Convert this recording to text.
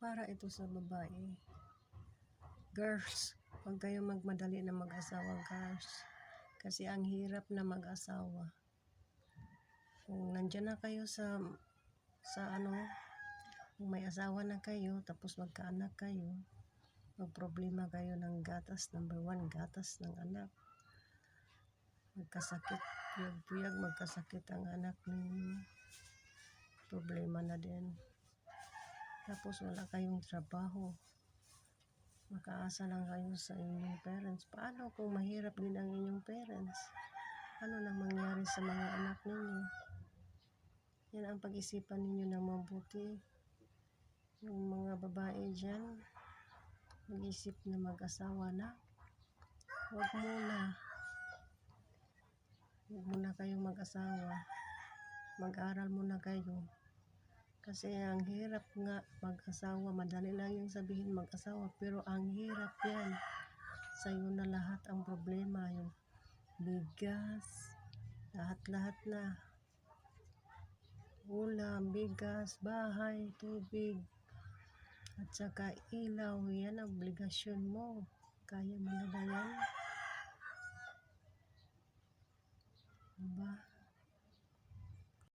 para ito sa babae. Girls, huwag kayong magmadali na mag-asawa, girls. Kasi ang hirap na mag-asawa. Kung nandyan na kayo sa kung may asawa na kayo, tapos magkaanak kayo, magproblema kayo ng gatas. Number 1, gatas ng anak. Magkasakit, puyag-puyag, magkasakit ang anak ninyo. Problema na din. Tapos wala kayong trabaho. Makaasa lang kayo sa inyong parents. Paano kung mahirap din ang inyong parents? Ano nang mangyari sa mga anak ninyo? Yan ang pag-isipan ninyo ng mabuti. Yung mga babae dyan, mag-isip na mag-asawa na. Huwag muna kayong mag-asawa. Mag-aral muna kayo. Kasi ang hirap nga mag-asawa. Madali lang yung sabihin mag-asawa. Pero ang hirap yan. Sa'yo na lahat ang problema. Yung bigas, lahat-lahat na. Ulam, bigas, bahay, tubig, at saka ilaw. Yan ang obligasyon mo. Kaya mo na ba yan? Diba?